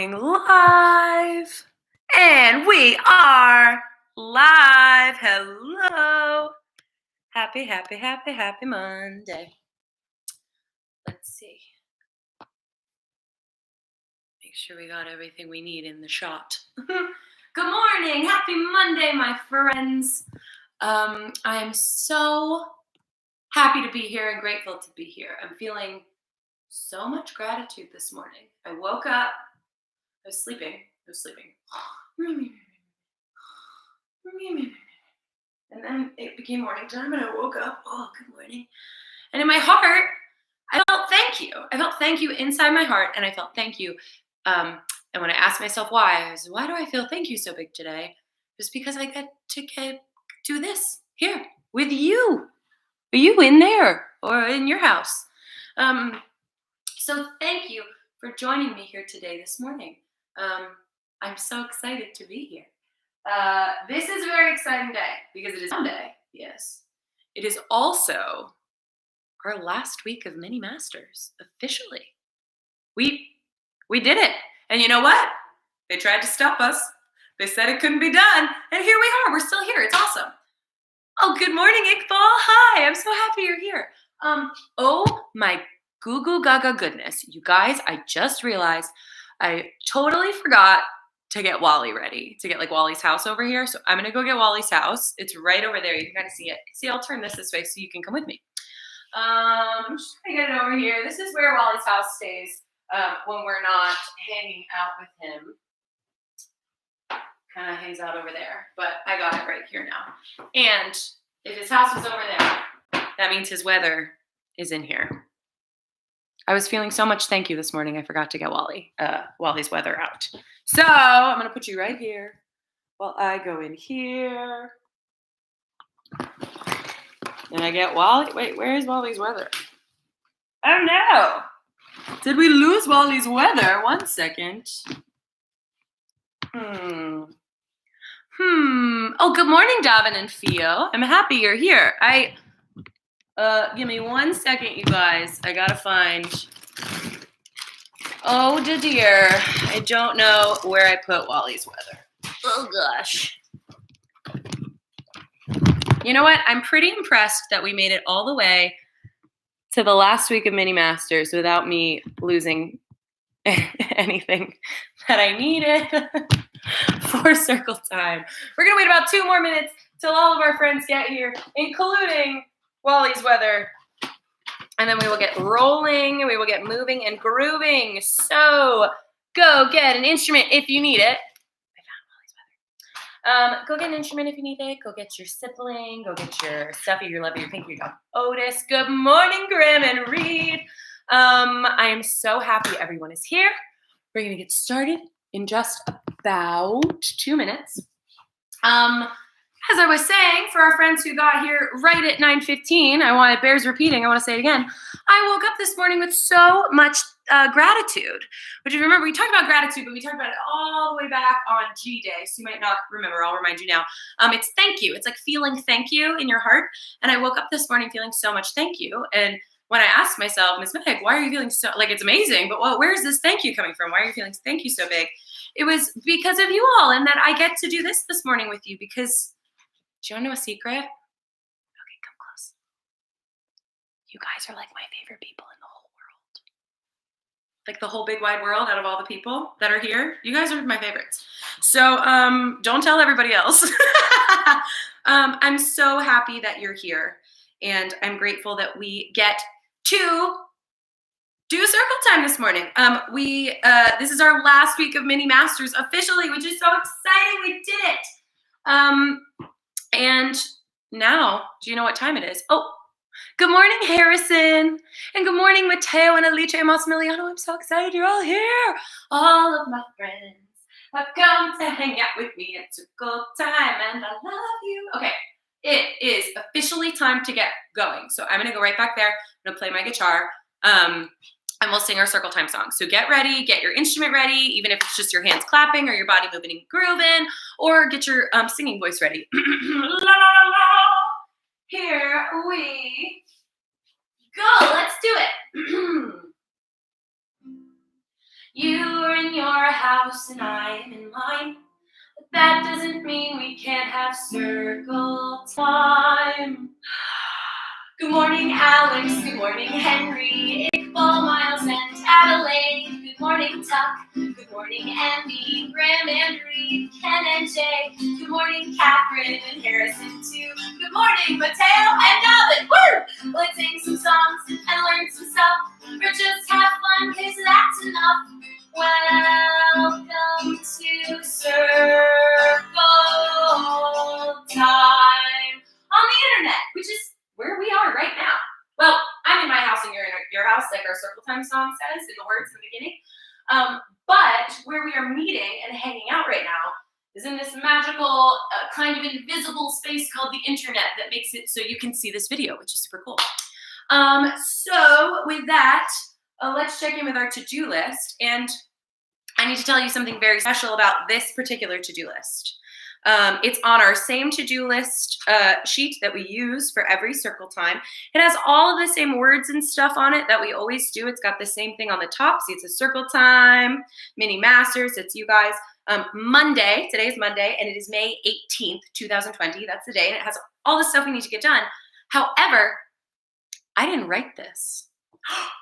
going live. And we are live. Hello. Happy Monday. Let's see. Make sure we got everything we need in the shot. Good morning. Happy Monday, my friends. I'm so happy to be here and grateful to be here. I'm feeling so much gratitude this morning. I woke up. I was sleeping. And then it became morning time and I woke up. Oh, good morning. And in my heart, I felt thank you. I felt thank you inside my heart, and I felt thank you. And when I asked myself why do I feel thank you so big today? It was because I get to do this here with you. Are you in there or in your house? So thank you for joining me here today, this morning. I'm so excited to be here. This is a very exciting day because it is Monday. Yes. It is also our last week of Mini Masters, officially. We did it. And you know what? They tried to stop us. They said it couldn't be done. And here we are. We're still here. It's awesome. Oh, good morning, Iqbal. Hi. I'm so happy you're here. Oh my goo goo gaga goodness. You guys, I just realized I totally forgot to get Wally ready, to get like Wally's house over here. So I'm going to go get Wally's house. It's right over there. You can kind of see it. See, I'll turn this way so you can come with me. I'm just going to get it over here. This is where Wally's house stays when we're not hanging out with him. Kind of hangs out over there, but I got it right here now. And if his house is over there, that means his weather is in here. I was feeling so much thank you this morning, I forgot to get Wally's weather out. So I'm going to put you right here while I go in here. And I get Wally. Wait, where is Wally's weather? Oh no! Did we lose Wally's weather? 1 second. Oh, good morning, Davin and Theo. I'm happy you're here. Give me 1 second, you guys. I gotta find. Oh dear. I don't know where I put Wally's weather. Oh gosh. You know what? I'm pretty impressed that we made it all the way to the last week of Mini Masters without me losing anything that I needed for circle time. We're going to wait about 2 more minutes till all of our friends get here, including Wally's weather. And then we will get rolling, we will get moving and grooving. So go get an instrument if you need it. Go get an instrument if you need it. Go get your sibling. Go get your Stuffy, your Lovey, your Pinky, your dog Otis. Good morning, Graham and Reed. I am so happy everyone is here. We're going to get started in just about 2 minutes. As I was saying, for our friends who got here right at 9:15, it bears repeating. I want to say it again. I woke up this morning with so much gratitude. Which, if you remember, we talked about gratitude, but we talked about it all the way back on G Day. So you might not remember. I'll remind you now. It's thank you. It's like feeling thank you in your heart. And I woke up this morning feeling so much thank you. And when I asked myself, Ms. Meg, why are you feeling so, like, it's amazing, but where is this thank you coming from? Why are you feeling thank you so big? It was because of you all, and that I get to do this morning with you because, do you want to know a secret? Okay, come close. You guys are like my favorite people in the whole world. Like the whole big wide world, out of all the people that are here, you guys are my favorites. So don't tell everybody else. I'm so happy that you're here, and I'm grateful that we get to do circle time this morning. This is our last week of Mini Masters officially, which is so exciting. We did it. And now, do you know what time it is? Oh, good morning, Harrison. And good morning, Mateo and Alicia and Massimiliano. I'm so excited you're all here. All of my friends have come to hang out with me at circle time, and I love you. Okay, it is officially time to get going. So I'm going to go right back there. I'm going to play my guitar. And we'll sing our circle time song. So get ready, get your instrument ready, even if it's just your hands clapping or your body moving and grooving, or get your singing voice ready. La, la, la, la. Here we go. Let's do it. You're in your house and I am in mine. But that doesn't mean we can't have circle time. Good morning, Alex. Good morning, Henry. Iqbal, Miles, and Adelaide. Good morning, Tuck. Good morning, Andy, Graham, and Reed, Ken, and Jay. Good morning, Catherine and Harrison, too. Good morning, Mateo and Alvin. Woo! Let's sing some songs and learn some stuff, or just have fun, cause that's enough. Welcome to Circle Time on the internet, which is where we are right now. Well, I'm in my house and you're in your house, like our Circle Time song says in the words in the beginning. But where we are meeting and hanging out right now is in this magical, kind of invisible space called the internet that makes it so you can see this video, which is super cool. So with that, let's check in with our to-do list. And I need to tell you something very special about this particular to-do list. It's on our same to-do list sheet that we use for every Circle Time. It has all of the same words and stuff on it that we always do. It's got the same thing on the top. See, it's a Circle Time, Mini Masters. It's you guys. Monday, today is Monday, and it is May 18th, 2020. That's the day, and it has all the stuff we need to get done. However, I didn't write this.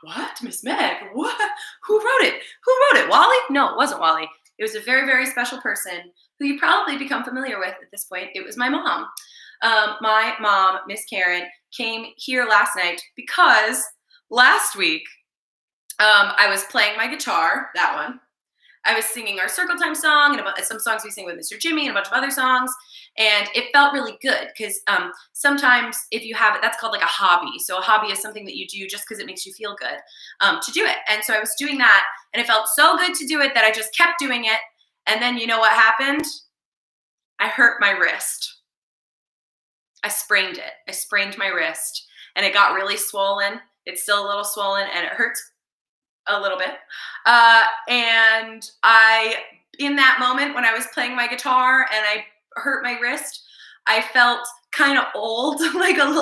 What? Miss Meg? What? Who wrote it? Who wrote it? Wally? No, it wasn't Wally. It was a very, very special person who you probably become familiar with at this point. It was my mom. My mom, Miss Karen, came here last night because last week I was playing my guitar, that one. I was singing our Circle Time song and some songs we sing with Mr. Jimmy and a bunch of other songs. And it felt really good because sometimes if you have it, that's called like a hobby. So a hobby is something that you do just because it makes you feel good to do it. And so I was doing that and it felt so good to do it that I just kept doing it. And then you know what happened? I hurt my wrist. I sprained it. I sprained my wrist and it got really swollen. It's still a little swollen and it hurts a little bit. And in that moment when I was playing my guitar and I hurt my wrist, I felt kind of old, like an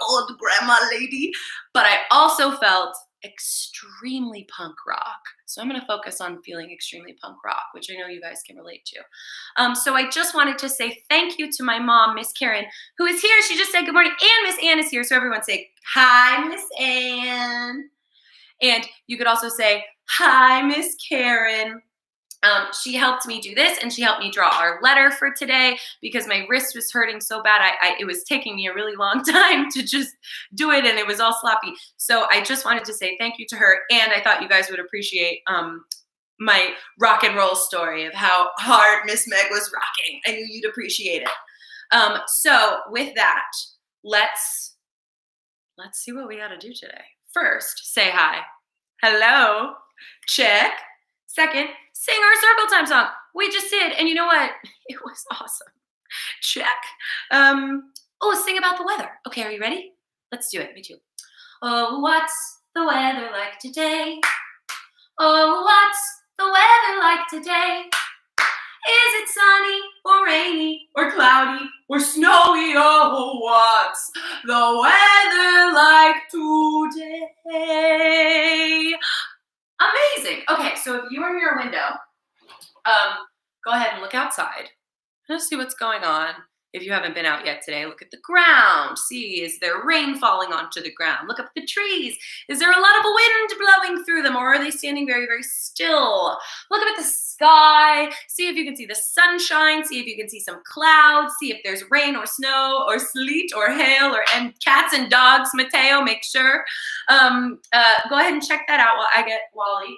old grandma lady, but I also felt extremely punk rock. So I'm going to focus on feeling extremely punk rock, which I know you guys can relate to. So I just wanted to say thank you to my mom, Miss Karen, who is here. She just said good morning, and Miss Ann is here. So everyone say, hi, Miss Ann. And you could also say, hi, Miss Karen. She helped me do this, and she helped me draw our letter for today because my wrist was hurting so bad. It was taking me a really long time to just do it, and it was all sloppy. So I just wanted to say thank you to her, and I thought you guys would appreciate my rock and roll story of how hard Miss Meg was rocking. I knew you'd appreciate it. So with that, let's see what we got to do today. First, say hi. Hello. Check. Second, sing our Circle Time song. We just did, and you know what? It was awesome. Check. Sing about the weather. Okay, are you ready? Let's do it. Me too. Oh, what's the weather like today? Oh, what's the weather like today? Is it sunny or rainy or cloudy or snowy? Oh, what's the weather like today? Amazing. Okay, so if you are near a window, go ahead and look outside. Let's see what's going on. If you haven't been out yet today, look at the ground. See, is there rain falling onto the ground? Look up at the trees. Is there a lot of wind blowing through them, or are they standing very, very still? Look up at the sky. See if you can see the sunshine. See if you can see some clouds. See if there's rain or snow or sleet or hail and cats and dogs. Mateo, make sure. Go ahead and check that out while I get Wally.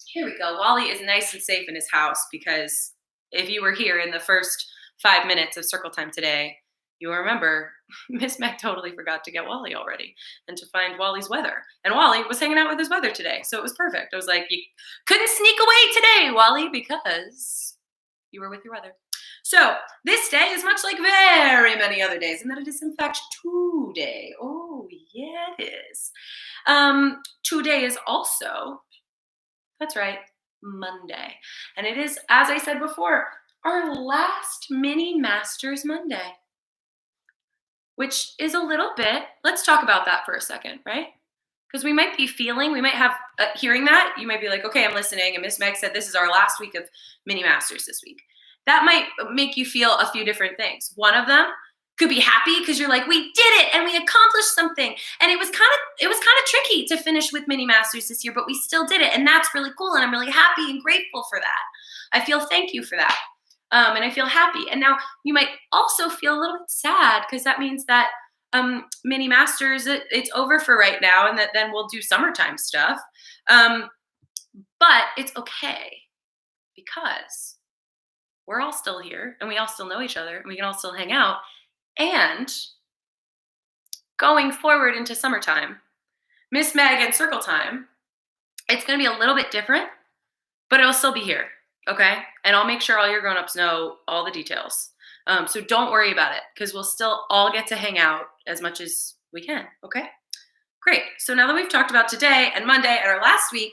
Here we go. Wally is nice and safe in his house because if you were here in the first 5 minutes of Circle Time today, you'll remember Miss Meg totally forgot to get Wally already and to find Wally's weather. And Wally was hanging out with his weather today, so it was perfect. I was like, you couldn't sneak away today, Wally, because you were with your weather. So this day is much like very many other days, and that it is in fact today. Oh, yeah, it is. Today is also, that's right, Monday. And it is, as I said before, our last Mini Masters Monday, which is a little bit, let's talk about that for a second, right? Because we might be feeling, we might have, hearing that, you might be like, okay, I'm listening. And Miss Meg said this is our last week of mini masters this week. That might make you feel a few different things. One of them could be happy because you're like, we did it and we accomplished something. And it was kind of tricky to finish with mini masters this year, but we still did it. And that's really cool. And I'm really happy and grateful for that. I feel thank you for that. And I feel happy. And now you might also feel a little bit sad because that means that mini masters it's over for right now, and that then we'll do summertime stuff. But it's okay because we're all still here and we all still know each other and we can all still hang out. And going forward into summertime, Miss Meg and Circle Time, it's going to be a little bit different, but it'll still be here. Okay. And I'll make sure all your grown-ups know all the details. So don't worry about it because we'll still all get to hang out as much as we can. Okay. Great. So now that we've talked about today and Monday and our last week,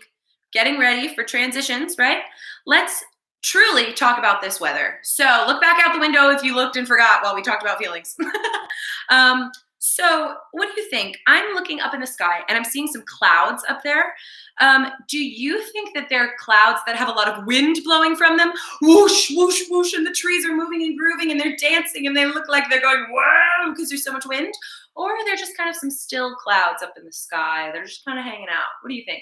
getting ready for transitions, right? Let's truly talk about this weather. So look back out the window if you looked and forgot while we talked about feelings. So what do you think? I'm looking up in the sky and I'm seeing some clouds up there. Do you think that they're clouds that have a lot of wind blowing from them? Whoosh, whoosh, whoosh, and the trees are moving and grooving and they're dancing and they look like they're going, whoa, because there's so much wind? Or they're just kind of some still clouds up in the sky. They're just kind of hanging out. What do you think?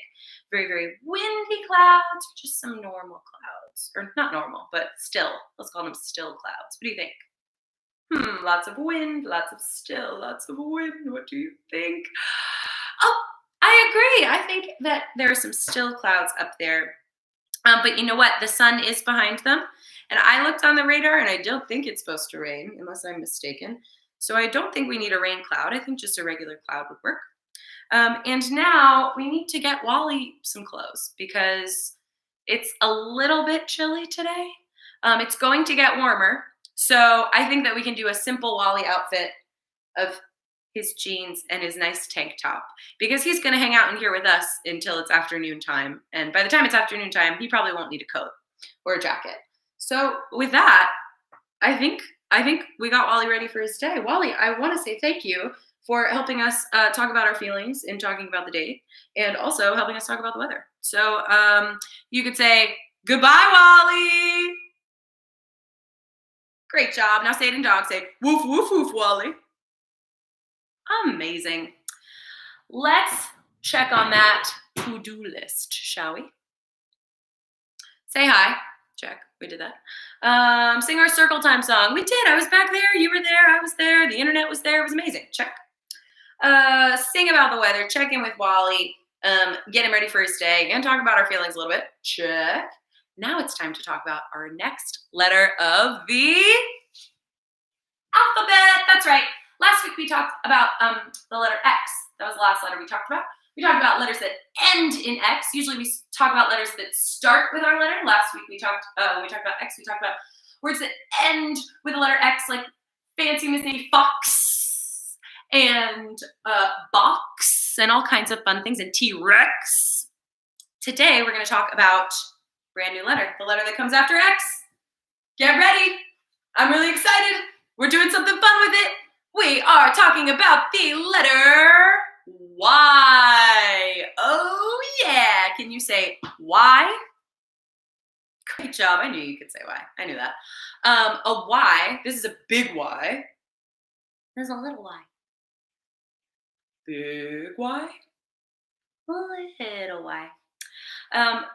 Very, very windy clouds or just some normal clouds? Or not normal, but still. Let's call them still clouds. What do you think? Lots of wind, lots of still, lots of wind. What do you think? Oh, I agree. I think that there are some still clouds up there. But you know what? The sun is behind them. And I looked on the radar and I don't think it's supposed to rain unless I'm mistaken. So I don't think we need a rain cloud. I think just a regular cloud would work. And now we need to get Wally some clothes because it's a little bit chilly today. It's going to get warmer. So I think that we can do a simple Wally outfit of his jeans and his nice tank top because he's going to hang out in here with us until it's afternoon time. And by the time it's afternoon time, he probably won't need a coat or a jacket. So with that, I think we got Wally ready for his day. Wally, I want to say thank you for helping us talk about our feelings and talking about the date and also helping us talk about the weather. So you could say, goodbye, Wally. Great job. Now say it in dog. Say, woof, woof, woof, Wally. Amazing. Let's check on that to-do list, shall we? Say hi. Check. We did that. Sing our Circle Time song. We did. I was back there. You were there. I was there. The internet was there. It was amazing. Check. Sing about the weather. Check in with Wally. Get him ready for his day and talk about our feelings a little bit. Check. Now it's time to talk about our next letter of the alphabet. That's right. Last week we talked about the letter X. That was the last letter we talked about. We talked about letters that end in X. Usually we talk about letters that start with our letter. Last week we talked about X. We talked about words that end with the letter X, like fancy Miss Nanny Fox and box and all kinds of fun things, and T-Rex. Today we're going to talk about brand new letter, the letter that comes after X. Get ready. I'm really excited. We're doing something fun with it. We are talking about the letter Y. Oh, yeah. Can you say Y? Great job. I knew you could say Y. I knew that. A Y. This is a big Y. There's a little Y. Big Y. Little Y.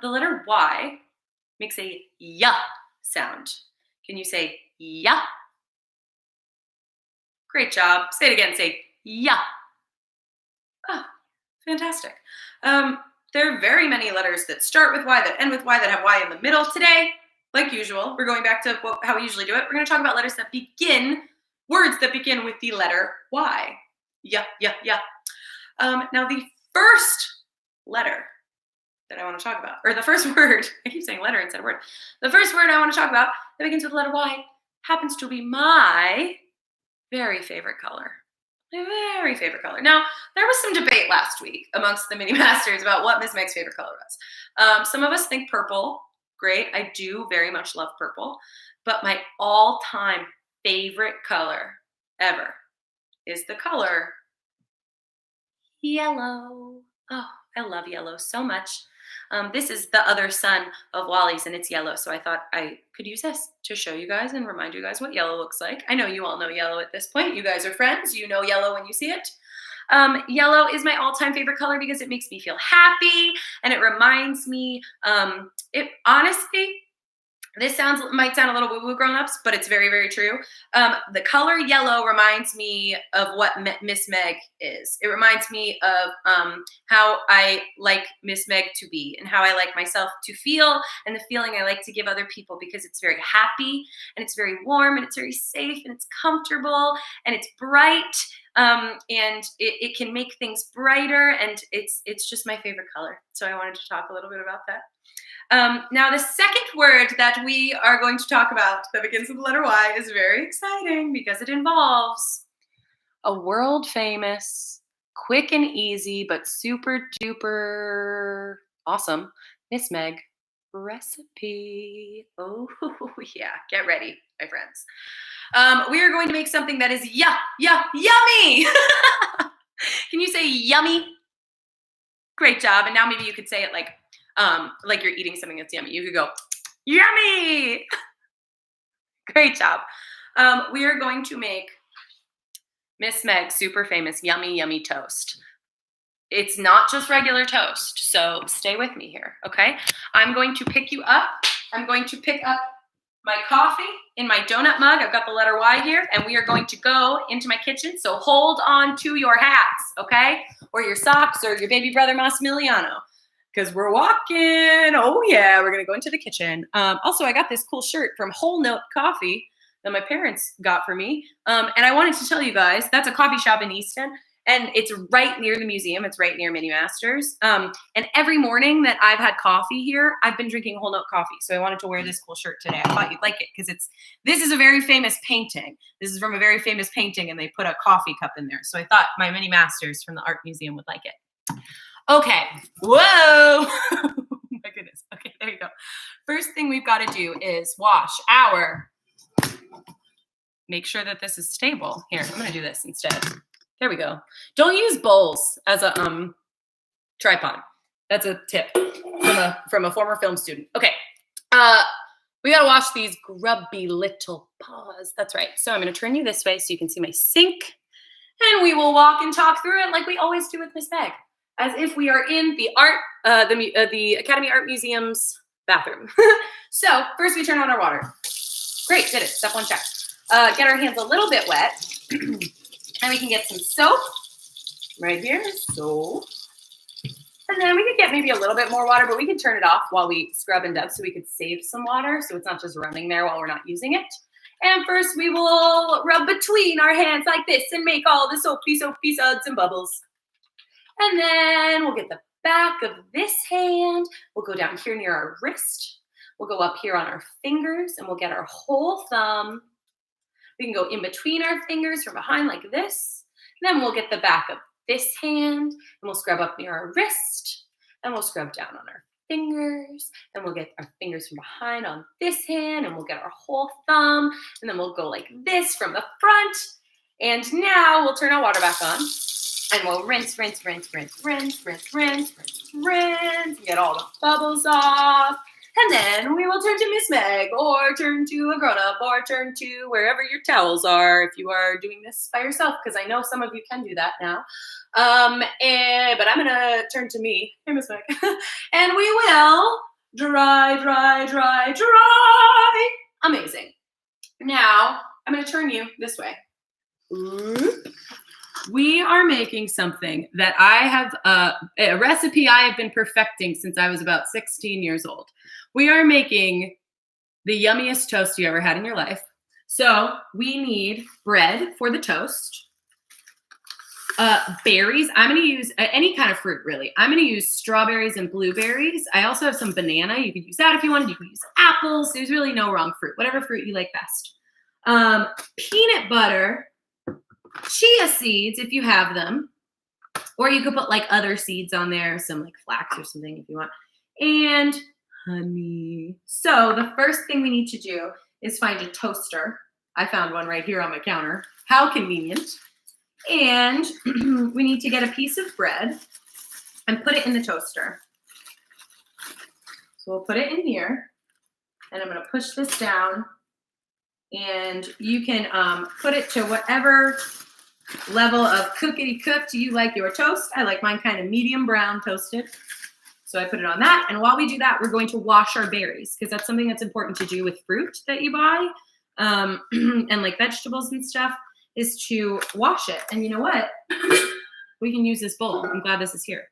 The letter Y makes a Y sound. Can you say Y? Great job. Say it again. Say Y. Oh, fantastic. There are very many letters that start with Y, that end with Y, that have Y in the middle. Today, like usual, we're going back to how we usually do it. We're going to talk about letters that begin, words that begin with the letter Y. Yeah. Now, the first letter that I want to talk about, or the first word, I keep saying letter instead of word. The first word I want to talk about that begins with the letter Y happens to be my very favorite color. My very favorite color. Now, there was some debate last week amongst the mini masters about what Miss Meg's favorite color was. Some of us think purple. Great. I do very much love purple. But my all-time favorite color ever is the color yellow. Oh, I love yellow so much. This is the other son of Wally's and it's yellow. So I thought I could use this to show you guys and remind you guys what yellow looks like. I know you all know yellow at this point. You guys are friends. You know yellow when you see it. Yellow is my all-time favorite color because it makes me feel happy and it reminds me, it honestly, might sound a little woo-woo grown-ups, but it's very, very true. The color yellow reminds me of what Miss Meg is. It reminds me of how I like Miss Meg to be and how I like myself to feel and the feeling I like to give other people because it's very happy and it's very warm and it's very safe and it's comfortable and it's bright. And it can make things brighter and it's just my favorite color. So I wanted to talk a little bit about that. Now, the second word that we are going to talk about that begins with the letter Y is very exciting because it involves a world famous, quick and easy, but super duper awesome Miss Meg recipe. Oh, yeah, get ready, my friends. We are going to make something that is yummy. Can you say yummy? Great job. And now maybe you could say it like you're eating something that's yummy. You could go, yummy. Great job. We are going to make Miss Meg's super famous yummy toast. It's not just regular toast, so stay with me here, okay? I'm going to pick you up. I'm going to pick up my coffee in my donut mug. I've got the letter Y here, and we are going to go into my kitchen, so hold on to your hats, okay? Or your socks or your baby brother Massimiliano. Because we're walking. Oh, yeah, we're going to go into the kitchen. Also, I got this cool shirt from Whole Note Coffee that my parents got for me. And I wanted to tell you guys, that's a coffee shop in Easton. And it's right near the museum. It's right near Mini Masters. And every morning that I've had coffee here, I've been drinking Whole Note Coffee. So I wanted to wear this cool shirt today. I thought you'd like it because this is a very famous painting. This is from a very famous painting, and they put a coffee cup in there. So I thought my Mini Masters from the art museum would like it. Okay. Whoa. Oh my goodness. Okay, there you go. First thing we've got to do is wash our. Make sure that this is stable. Here, I'm going to do this instead. There we go. Don't use bowls as a tripod. That's a tip from a former film student. Okay. We got to wash these grubby little paws. That's right. So I'm going to turn you this way so you can see my sink. And we will walk and talk through it like we always do with Miss Meg. As if we are in the the Academy Art Museum's bathroom. So first we turn on our water. Great, did it. Step one, check. Get our hands a little bit wet. And we can get some soap right here. Soap. And then we could get maybe a little bit more water, but we can turn it off while we scrub and dub so we could save some water so it's not just running there while we're not using it. And first we will rub between our hands like this and make all the soapy suds and bubbles. And then we'll get the back of this hand. We'll go down here near our wrist. We'll go up here on our fingers and we'll get our whole thumb. We can go in between our fingers from behind like this. And then we'll get the back of this hand and we'll scrub up near our wrist and we'll scrub down on our fingers and we'll get our fingers from behind on this hand and we'll get our whole thumb and then we'll go like this from the front. And now we'll turn our water back on. And we'll rinse, get all the bubbles off. And then we will turn to Miss Meg or turn to a grown-up or turn to wherever your towels are if you are doing this by yourself, because I know some of you can do that now. But I'm going to turn to me. Hey, Miss Meg. And we will dry. Amazing. Now, I'm going to turn you this way. We are making something that I have, a recipe I have been perfecting since I was about 16 years old. We are making the yummiest toast you ever had in your life. So we need bread for the toast, berries. I'm going to use any kind of fruit, really. I'm going to use strawberries and blueberries. I also have some banana. You could use that if you wanted. You could use apples. There's really no wrong fruit, whatever fruit you like best. Peanut butter. Chia seeds if you have them, or you could put like other seeds on there, some like flax or something if you want, and honey. So the first thing we need to do is find a toaster. I found one right here on my counter. How convenient. And we need to get a piece of bread, and put it in the toaster. So we'll put it in here, and I'm going to push this down, and you can put it to whatever level of cookity cooked you like your toast. I like mine kind of medium brown toasted. So I put it on that. And while we do that, we're going to wash our berries, because that's something that's important to do with fruit that you buy and like vegetables and stuff, is to wash it. And you know what? We can use this bowl. I'm glad this is here.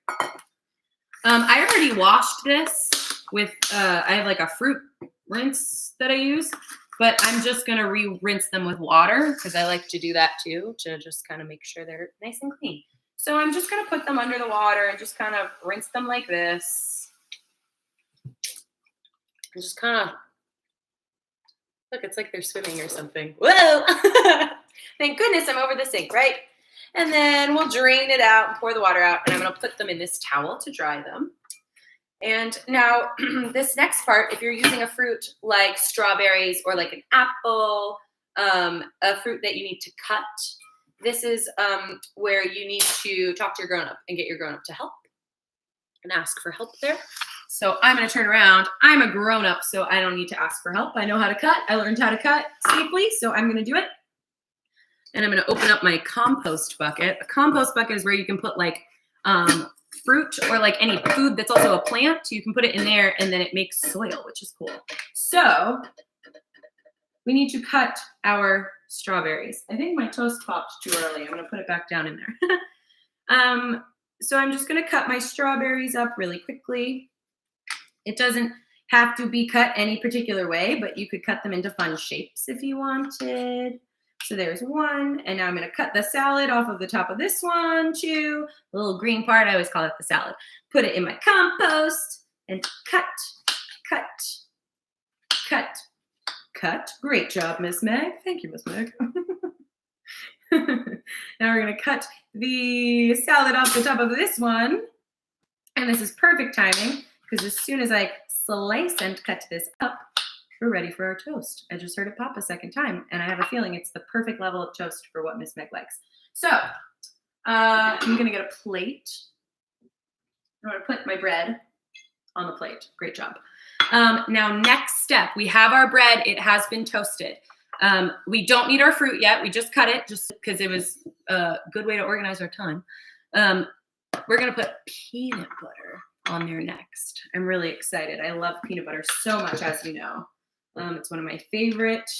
I already washed this with, I have like a fruit rinse that I use, but I'm just going to re-rinse them with water, because I like to do that too, to just kind of make sure they're nice and clean. So I'm just going to put them under the water and just kind of rinse them like this. And just kind of, look, it's like they're swimming or something. Whoa! Thank goodness I'm over the sink, right? And then we'll drain it out and pour the water out. And I'm going to put them in this towel to dry them. And now this next part, if you're using a fruit like strawberries or like an apple, a fruit that you need to cut, this is where you need to talk to your grown-up and get your grown-up to help and ask for help there. So I'm going to turn around. I'm a grown-up, so I don't need to ask for help. I know how to cut. I learned how to cut safely, so I'm going to do it. And I'm going to open up my compost bucket. A compost bucket is where you can put like fruit or like any food that's also a plant. You can put it in there, and then it makes soil, which is cool. So we need to cut our strawberries. I think my toast popped too early. I'm going to put it back down in there. So I'm just going to cut my strawberries up really quickly. It doesn't have to be cut any particular way, but you could cut them into fun shapes if you wanted. So there's one, and now I'm going to cut the salad off of the top of this one too. The little green part, I always call it the salad. Put it in my compost and cut, cut, cut, cut. Great job, Miss Meg. Thank you, Miss Meg. Now we're going to cut the salad off the top of this one. And this is perfect timing, because as soon as I slice and cut this up, we're ready for our toast. I just heard it pop a second time, and I have a feeling it's the perfect level of toast for what Miss Meg likes. So I'm going to get a plate. I'm going to put my bread on the plate. Great job. Now, next step, we have our bread. It has been toasted. We don't need our fruit yet. We just cut it just because it was a good way to organize our time. We're going to put peanut butter on there next. I'm really excited. I love peanut butter so much, as you know. It's one of my favorite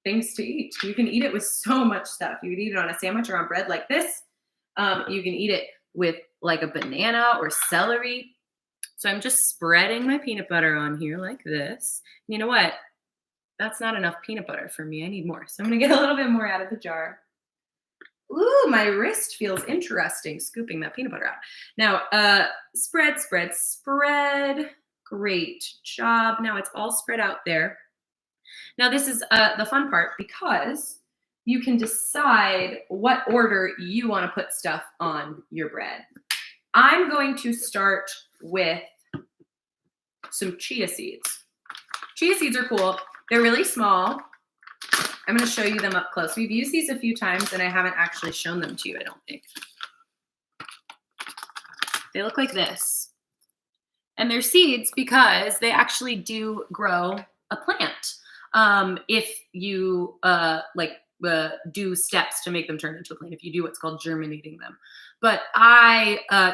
things to eat. You can eat it with so much stuff. You can eat it on a sandwich or on bread like this. You can eat it with like a banana or celery. So I'm just spreading my peanut butter on here like this. You know what? That's not enough peanut butter for me. I need more. So I'm going to get a little bit more out of the jar. Ooh, my wrist feels interesting scooping that peanut butter out. Now, spread, spread, spread. Great job. Now it's all spread out there. Now this is the fun part, because you can decide what order you want to put stuff on your bread. I'm going to start with some chia seeds. Chia seeds are cool. They're really small. I'm going to show you them up close. We've used these a few times, and I haven't actually shown them to you, I don't think. They look like this. And they're seeds because they actually do grow a plant. If you do steps to make them turn into a plant, if you do what's called germinating them. But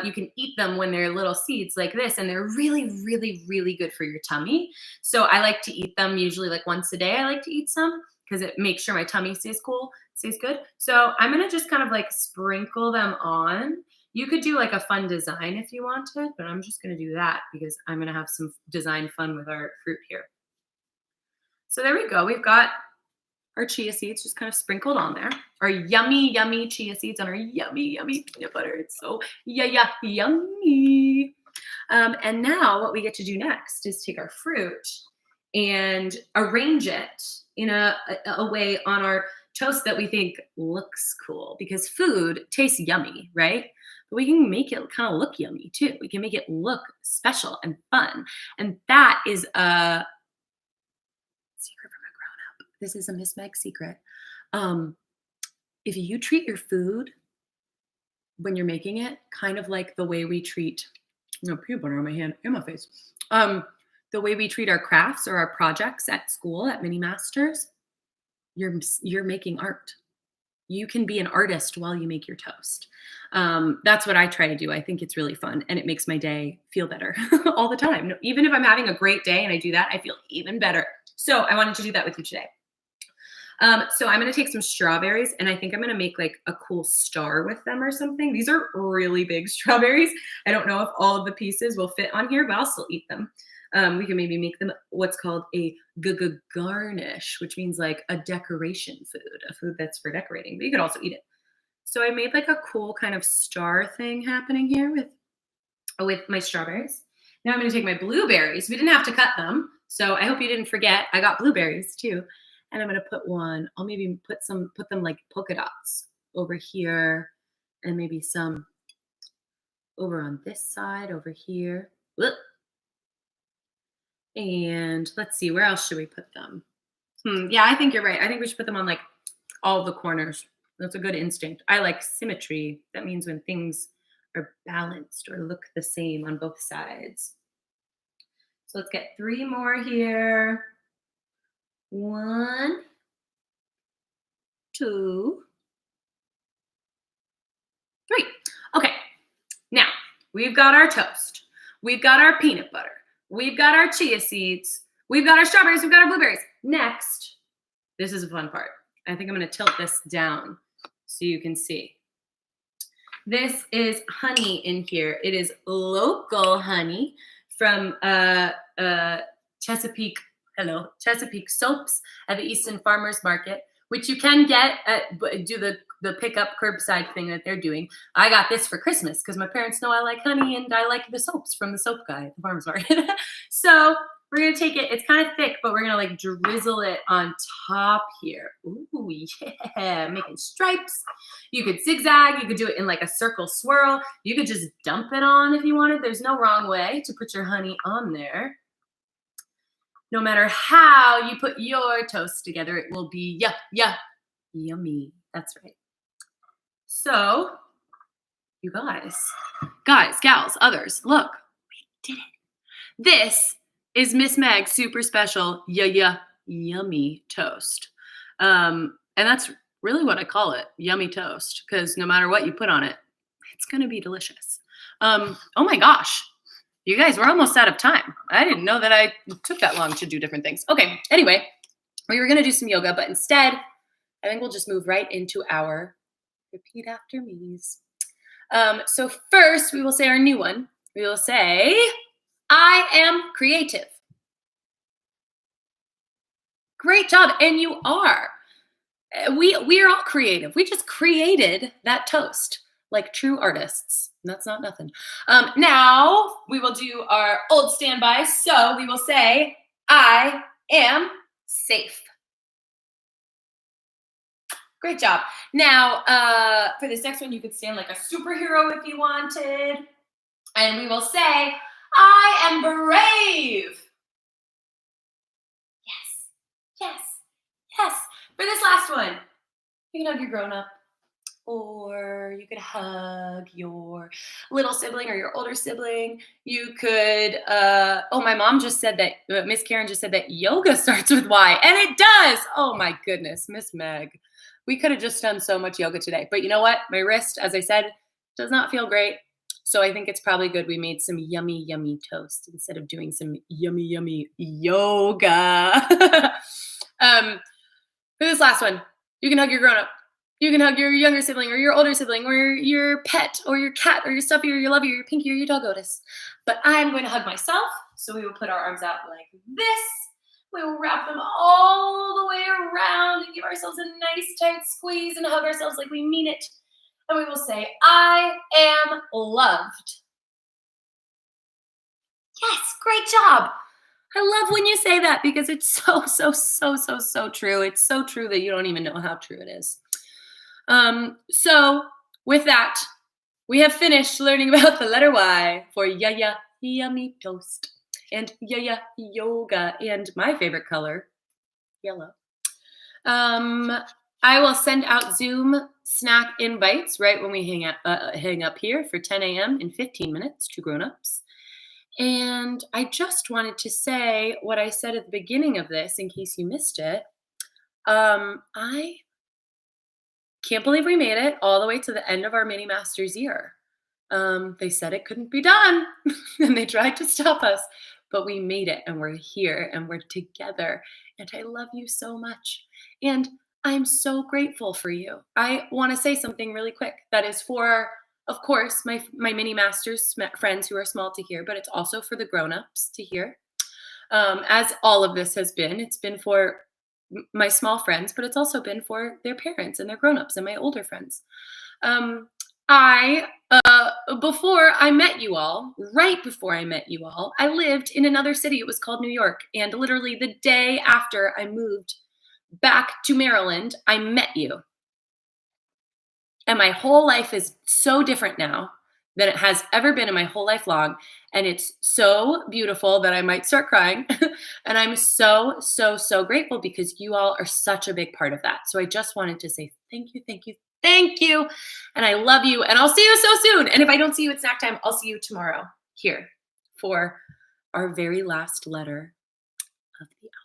you can eat them when they're little seeds like this, and they're really, really, really good for your tummy. So I like to eat them usually like once a day. I like to eat some because it makes sure my tummy stays good. So I'm going to just kind of like sprinkle them on. You could do like a fun design if you wanted, but I'm just going to do that because I'm going to have some design fun with our fruit here. So there we go. We've got our chia seeds just kind of sprinkled on there. Our yummy, yummy chia seeds on our yummy, yummy peanut butter. It's so yummy. And now what we get to do next is take our fruit and arrange it in a way on our toast that we think looks cool, because food tastes yummy, right? But we can make it kind of look yummy too. We can make it look special and fun. And that is a secret from a grown-up. This is a Miss Meg secret. If you treat your food when you're making it, kind of like the way we treat, peanut butter on my hand and my face. Um, the way we treat our crafts or our projects at school at Mini Masters, you're making art. You can be an artist while you make your toast. That's what I try to do. I think it's really fun and it makes my day feel better all the time. Even if I'm having a great day and I do that, I feel even better. So I wanted to do that with you today. So I'm going to take some strawberries and I think I'm going to make like a cool star with them or something. These are really big strawberries. I don't know if all of the pieces will fit on here, but I'll still eat them. We can maybe make them what's called a garnish, which means like a decoration food, a food that's for decorating, but you could also eat it. So I made like a cool kind of star thing happening here with my strawberries. Now I'm going to take my blueberries. We didn't have to cut them, so I hope you didn't forget. I got blueberries too. And I'm going to put one, I'll maybe put them like polka dots over here and maybe some over on this side over here. And let's see, where else should we put them? Yeah, I think you're right. I think we should put them on like all the corners. That's a good instinct. I like symmetry. That means when things are balanced or look the same on both sides. So let's get 3 more here. 1, 2, 3. Okay, now we've got our toast. We've got our peanut butter. We've got our chia seeds. We've got our strawberries. We've got our blueberries. Next, this is a fun part. I think I'm going to tilt this down so you can see. This is honey in here. It is local honey from Chesapeake Soaps at the Easton Farmers Market, which you can get do the pickup curbside thing that they're doing. I got this for Christmas because my parents know I like honey and I like the soaps from the soap guy at the farmers market. So we're going to take it. It's kind of thick, but we're going to like drizzle it on top here. Ooh, yeah, making stripes. You could zigzag. You could do it in like a circle swirl. You could just dump it on if you wanted. There's no wrong way to put your honey on there. No matter how you put your toast together, it will be yummy. That's right. So, you guys, gals, others, look, we did it. This is Miss Meg's super special yummy toast. And that's really what I call it, yummy toast, because no matter what you put on it, it's going to be delicious. Oh my gosh. You guys, we're almost out of time. I didn't know that I took that long to do different things. Okay, anyway, we were going to do some yoga, but instead, I think we'll just move right into our repeat after me's. So first, we will say our new one. We will say, I am creative. Great job, and you are. We are all creative. We just created that toast like true artists. That's not nothing. Now we will do our old standby. So we will say, I am safe. Great job. Now, for this next one, you could stand like a superhero if you wanted. And we will say, I am brave. Yes. For this last one, you can hug your grown-up. Or you could hug your little sibling or your older sibling. You could, my mom just said that, Miss Karen just said that yoga starts with Y, and it does. Oh my goodness, Miss Meg. We could have just done so much yoga today. But you know what? My wrist, as I said, does not feel great. So I think it's probably good we made some yummy toast instead of doing some yummy yoga. For this last one, you can hug your grown-up. You can hug your younger sibling or your older sibling or your pet or your cat or your stuffy or your lovey or your pinky or your dog Otis. But I'm going to hug myself. So we will put our arms out like this. We will wrap them all the way around and give ourselves a nice tight squeeze and hug ourselves like we mean it. And we will say, I am loved. Yes, great job. I love when you say that because it's so true. It's so true that you don't even know how true it is. So with that, we have finished learning about the letter Y for yummy toast and yoga and my favorite color, yellow. I will send out Zoom snack invites right when we hang up here for 10 a.m. in 15 minutes to grown-ups. And I just wanted to say what I said at the beginning of this in case you missed it. I can't believe we made it all the way to the end of our mini masters year. They said it couldn't be done and they tried to stop us, but we made it and we're here and we're together. And I love you so much. And I'm so grateful for you. I want to say something really quick that is for, of course, my mini masters friends who are small to hear, but it's also for the grown-ups to hear. As all of this has been, it's been for my small friends, but it's also been for their parents and their grown-ups and my older friends. Um, I before I met you all, right before I met you all, I lived in another city. It was called New York, and literally the day after I moved back to Maryland, I met you. And my whole life is so different now than it has ever been in my whole life long. And it's so beautiful that I might start crying. And I'm so, so, so grateful because you all are such a big part of that. So I just wanted to say thank you, thank you, thank you. And I love you. And I'll see you so soon. And if I don't see you at snack time, I'll see you tomorrow here for our very last letter of the alphabet.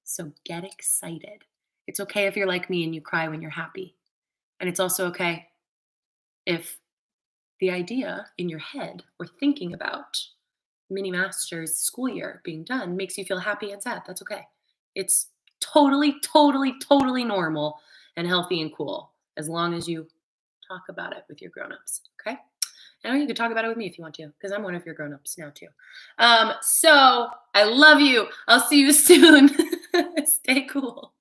So get excited. It's okay if you're like me and you cry when you're happy. And it's also okay if the idea in your head or thinking about mini masters school year being done makes you feel happy and sad. That's okay. It's totally, totally, totally normal and healthy and cool as long as you talk about it with your grown-ups. Okay. And you can talk about it with me if you want to, because I'm one of your grown-ups now too. So I love you. I'll see you soon. Stay cool.